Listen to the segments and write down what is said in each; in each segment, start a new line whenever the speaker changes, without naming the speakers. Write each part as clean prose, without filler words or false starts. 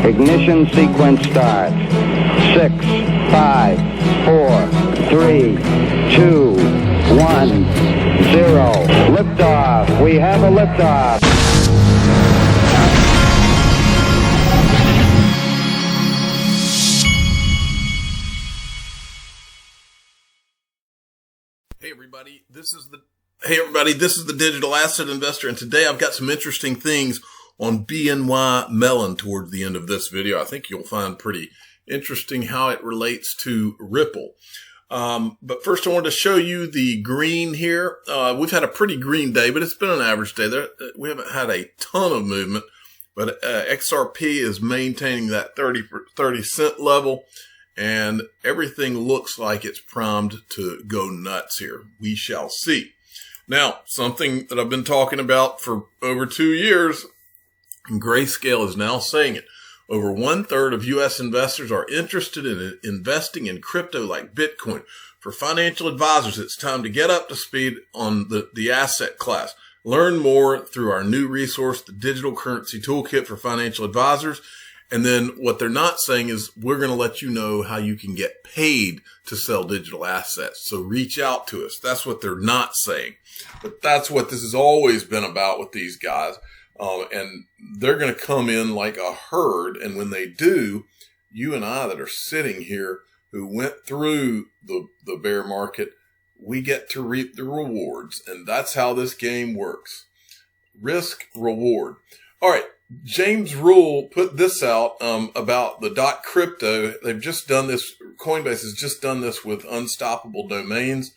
Ignition sequence starts. 6, 5, 4, 3, 2, 1, 0. Liftoff. We have a liftoff.
Hey everybody, this is the Digital Asset Investor, and today I've got some interesting things on BNY Mellon towards the end of this video. I think you'll find pretty interesting how it relates to Ripple. But first I wanted to show you the green here. We've had a pretty green day, but it's been an average day. We haven't had a ton of movement, but XRP is maintaining that 30 cent level. And everything looks like it's primed to go nuts here. We shall see. Now, something that I've been talking about for over 2 years, and Grayscale is now saying it. Over 1/3 of U.S. investors are interested in investing in crypto like Bitcoin. For financial advisors, it's time to get up to speed on the asset class. Learn more through our new resource, the Digital Currency Toolkit for Financial Advisors. And then what they're not saying is we're going to let you know how you can get paid to sell digital assets. So reach out to us. That's what they're not saying. But that's what this has always been about with these guys. And they're going to come in like a herd. And when they do, you and I that are sitting here who went through the bear market, we get to reap the rewards. And that's how this game works. Risk, reward. All right. James Rule put this out about the .crypto. They've just done this. Coinbase has just done this with unstoppable domains.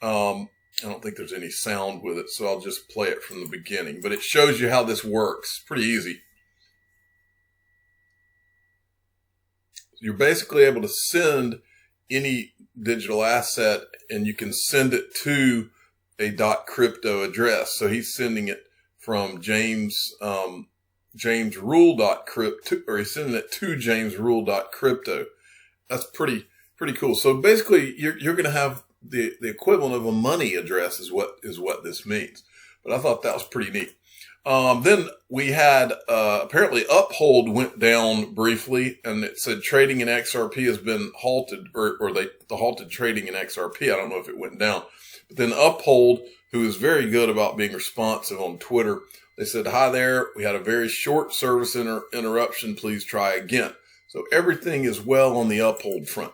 I don't think there's any sound with it, so I'll just play it from the beginning. But it shows you how this works. Pretty easy. You're basically able to send any digital asset, and you can send it to a .crypto address. So he's sending it from JamesRule.crypto, or he's sending it to JamesRule.crypto. That's pretty cool. So basically, you're going to have the equivalent of a money address is what this means. But I thought that was pretty neat. Then we had apparently Uphold went down briefly, and it said trading in XRP has been halted, or they halted trading in XRP. I don't know if it went down, but then Uphold, who is very good about being responsive on Twitter, they said, "Hi there. We had a very short service interruption. Please try again." So everything is well on the Uphold front.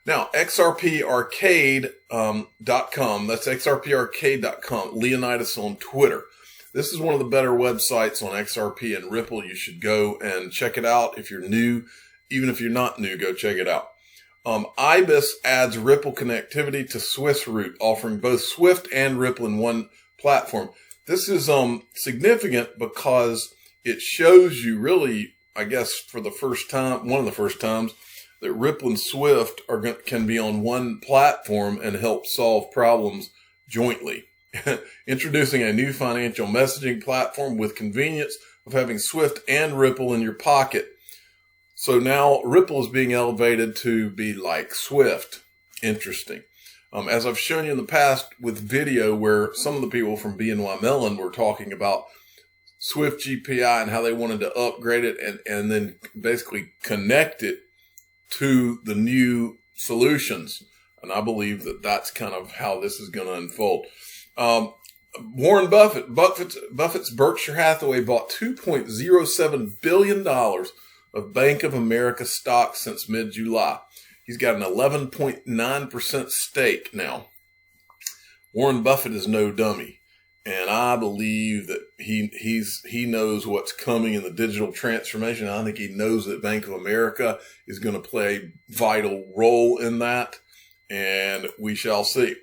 Now, XRParcade.com. That's XRParcade.com. Leonidas on Twitter. This is one of the better websites on XRP and Ripple. You should go and check it out. If you're new, even if you're not new, go check it out. IBIS adds Ripple connectivity to Swissroot, offering both Swift and Ripple in one platform. This is significant because it shows you really, I guess, for the first time, one of the first times, that Ripple and Swift can be on one platform and help solve problems jointly. Introducing a new financial messaging platform with convenience of having Swift and Ripple in your pocket. So now Ripple is being elevated to be like Swift. Interesting. As I've shown you in the past with video where some of the people from BNY Mellon were talking about Swift GPI and how they wanted to upgrade it and then basically connect it to the new solutions. And I believe that that's kind of how this is going to unfold. Warren Buffett's Berkshire Hathaway bought $2.07 billion of Bank of America stock since mid-July. He's got an 11.9% stake now. Warren Buffett is no dummy, and I believe that he knows what's coming in the digital transformation. I think he knows that Bank of America is going to play a vital role in that, and we shall see.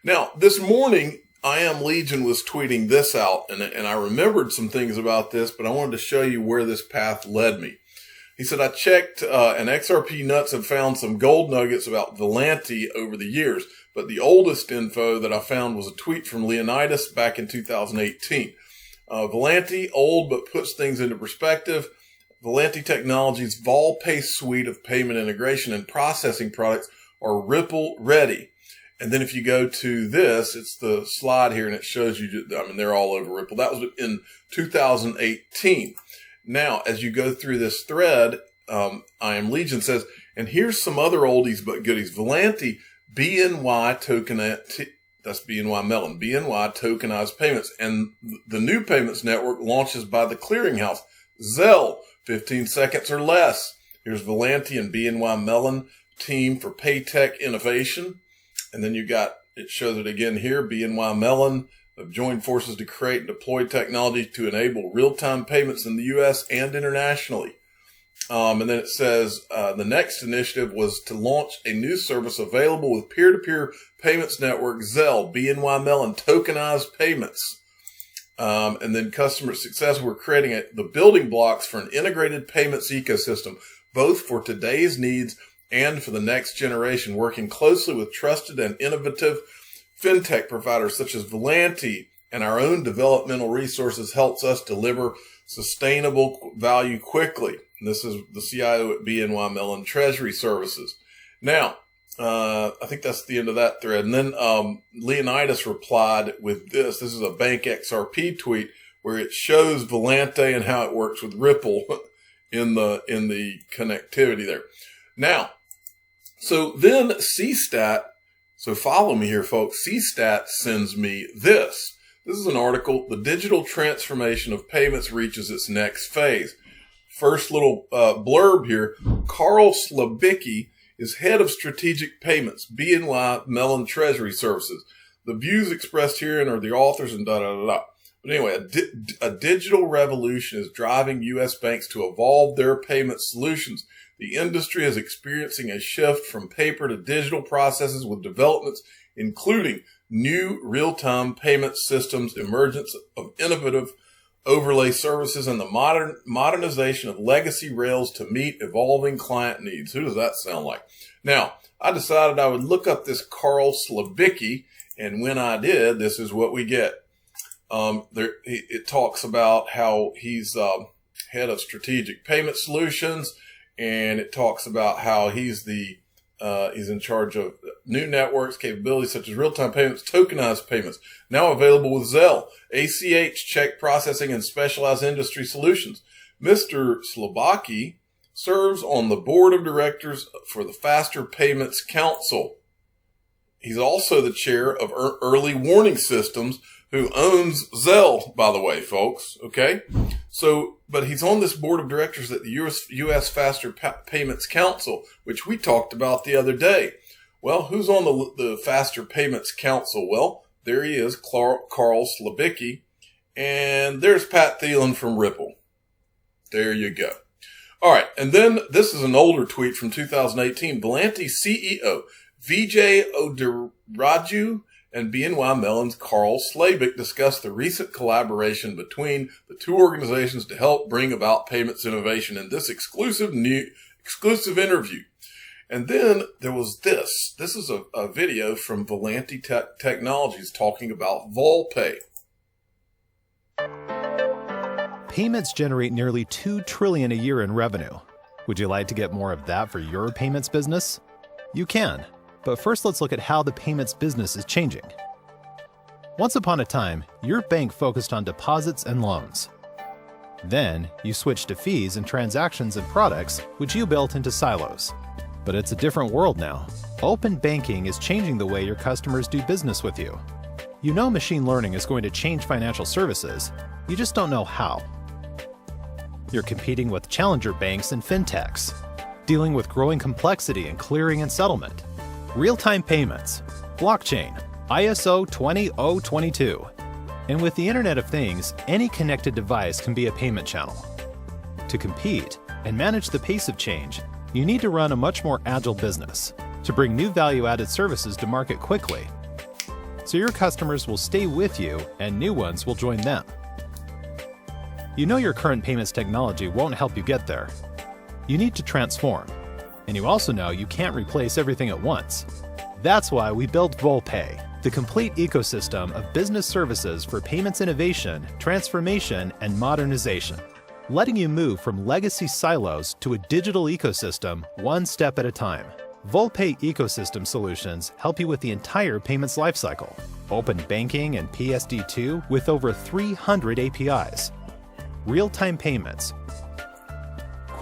Now, this morning, I Am Legion was tweeting this out, and I remembered some things about this, but I wanted to show you where this path led me. He said, I checked, and XRP nuts have found some gold nuggets about Volante over the years, but the oldest info that I found was a tweet from Leonidas back in 2018. Volante, old but puts things into perspective. Volante Technologies' VolPay suite of payment integration and processing products are Ripple ready. And then if you go to this, it's the slide here, and it shows you, I mean, they're all over Ripple. That was in 2018. Now, as you go through this thread, I Am Legion says, and here's some other oldies but goodies. Volante, BNY tokenized, that's BNY Mellon, BNY tokenized payments. And the new payments network launches by the clearinghouse. Zelle, 15 seconds or less. Here's Volante and BNY Mellon team for paytech innovation. And then you got, it shows it again here, BNY Mellon have joined forces to create and deploy technology to enable real-time payments in the U.S. and internationally. And then it says the next initiative was to launch a new service available with peer-to-peer payments network, Zelle, BNY Mellon, tokenized payments. And then customer success, we're creating the building blocks for an integrated payments ecosystem, both for today's needs and for the next generation, working closely with trusted and innovative fintech providers such as Volante, and our own developmental resources helps us deliver sustainable value quickly. And this is the CIO at BNY Mellon Treasury Services. Now, I think that's the end of that thread. And then Leonidas replied with this. This is a Bank XRP tweet where it shows Volante and how it works with Ripple in the connectivity there. Now, so then CSTAT, so follow me here, folks. CSTAT sends me this. This is an article, The Digital Transformation of Payments Reaches Its Next Phase. First little blurb here. Carl Slabicki is head of strategic payments, BNY Mellon Treasury Services. The views expressed herein are the authors and da-da-da-da. But anyway, a digital revolution is driving U.S. banks to evolve their payment solutions. The industry is experiencing a shift from paper to digital processes with developments including new real-time payment systems, emergence of innovative overlay services, and the modernization of legacy rails to meet evolving client needs. Who does that sound like? Now, I decided I would look up this Carl Slabicki, and when I did, this is what we get. It talks about how he's head of strategic payment solutions, and it talks about how he's in charge of new networks, capabilities such as real-time payments, tokenized payments, now available with Zelle, ACH, check processing, and specialized industry solutions. Mr. Slabicki serves on the board of directors for the Faster Payments Council. He's also the chair of Early Warning Systems, who owns Zelle, by the way, folks. Okay. So, but he's on this board of directors at the U.S. Faster Payments Council, which we talked about the other day. Well, who's on the Faster Payments Council? Well, there he is, Carl Slabicki, and there's Pat Thielen from Ripple. There you go. All right. And then this is an older tweet from 2018. Volante CEO Vijay Odiraju and BNY Mellon's Carl Slabicki discussed the recent collaboration between the two organizations to help bring about payments innovation in this exclusive interview. And then there was this. This is a video from Volante Technologies talking about VolPay.
Payments generate nearly $2 trillion a year in revenue. Would you like to get more of that for your payments business? You can. But first, let's look at how the payments business is changing. Once upon a time, your bank focused on deposits and loans. Then, you switched to fees and transactions and products, which you built into silos. But it's a different world now. Open banking is changing the way your customers do business with you. You know machine learning is going to change financial services, you just don't know how. You're competing with challenger banks and fintechs, dealing with growing complexity in clearing and settlement, real-time payments, blockchain, ISO 20022. And with the Internet of Things, any connected device can be a payment channel. To compete and manage the pace of change, you need to run a much more agile business to bring new value-added services to market quickly, so your customers will stay with you and new ones will join them. You know your current payments technology won't help you get there. You need to transform. And you also know you can't replace everything at once. That's why we built VolPay, the complete ecosystem of business services for payments innovation, transformation, and modernization, letting you move from legacy silos to a digital ecosystem one step at a time. VolPay ecosystem solutions help you with the entire payments lifecycle. Open banking and PSD2 with over 300 APIs. Real-time payments,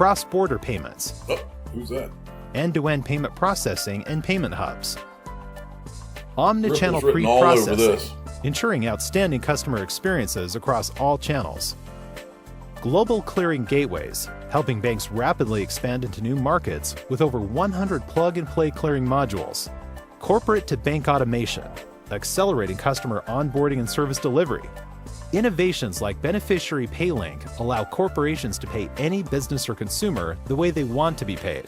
cross-border payments,
Oh, who's that?
end-to-end payment processing and payment hubs, omnichannel
Ripple's written all over
pre-processing,
this.
ensuring outstanding customer experiences across all channels, global clearing gateways, helping banks rapidly expand into new markets with over 100 plug-and-play clearing modules, corporate-to-bank automation, accelerating customer onboarding and service delivery. Innovations like Beneficiary PayLink allow corporations to pay any business or consumer the way they want to be paid.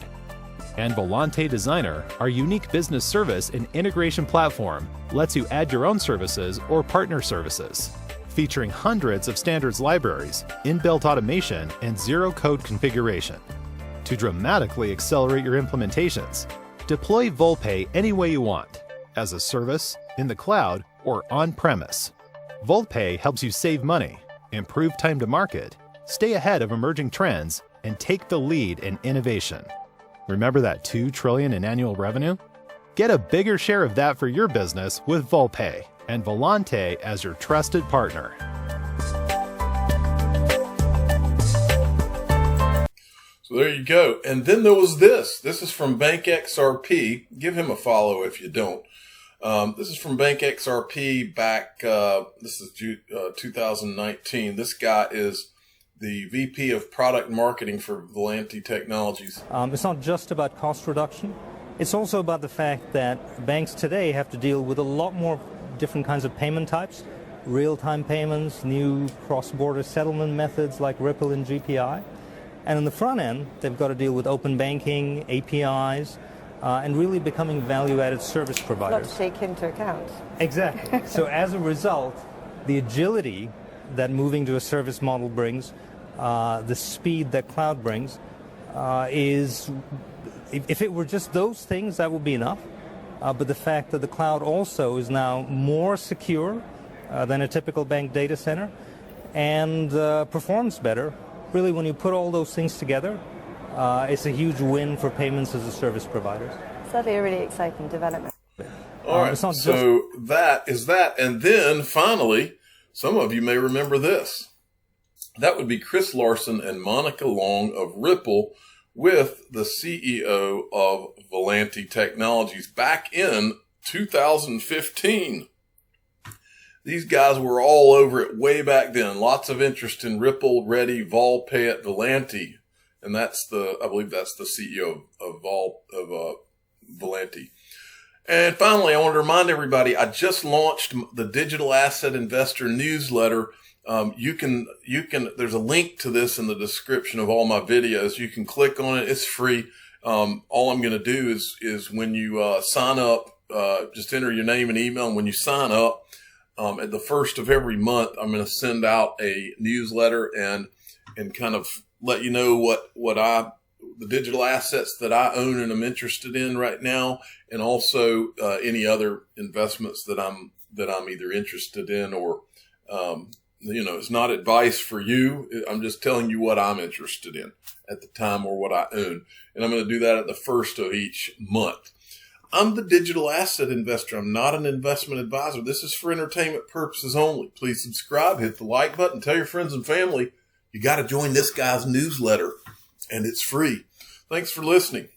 And Volante Designer, our unique business service and integration platform, lets you add your own services or partner services, featuring hundreds of standards libraries, inbuilt automation, and zero-code configuration. To dramatically accelerate your implementations, deploy VolPay any way you want, as a service, in the cloud, or on-premise. VolPay helps you save money, improve time to market, stay ahead of emerging trends, and take the lead in innovation. Remember that $2 trillion in annual revenue? Get a bigger share of that for your business with VolPay and Volante as your trusted partner.
So there you go. And then there was this. This is from Bank XRP. Give him a follow if you don't. This is from Bank XRP back, this is 2019. This guy is the VP of Product Marketing for Volante Technologies.
It's not just about cost reduction. It's also about the fact that banks today have to deal with a lot more different kinds of payment types, real-time payments, new cross-border settlement methods like Ripple and GPI. And on the front end, they've got to deal with open banking, APIs, and really becoming value-added service providers.
Not to take into account.
Exactly. So as a result, the agility that moving to a service model brings, the speed that cloud brings, is, if it were just those things, that would be enough. But the fact that the cloud also is now more secure than a typical bank data center and performs better, really when you put all those things together, it's a huge win for payments as a service providers.
Certainly a really exciting development.
All right, so that is that. And then finally, some of you may remember this. That would be Chris Larson and Monica Long of Ripple with the CEO of Volante Technologies back in 2015. These guys were all over it way back then. Lots of interest in Ripple, Ready, VolPay at Volante. And that's I believe that's the CEO of Volante. And finally, I want to remind everybody, I just launched the Digital Asset Investor newsletter. There's a link to this in the description of all my videos. You can click on it. It's free. All I'm going to do is when you sign up, just enter your name and email. And when you sign up, at the first of every month, I'm going to send out a newsletter and kind of let you know the digital assets that I own and I'm interested in right now, and also any other investments that I'm either interested in or it's not advice for you. I'm just telling you what I'm interested in at the time or what I own, and I'm going to do that at the first of each month. I'm the digital asset investor. I'm not an investment advisor. This is for entertainment purposes only. Please subscribe, hit the like button, tell your friends and family. You got to join this guy's newsletter, and it's free. Thanks for listening.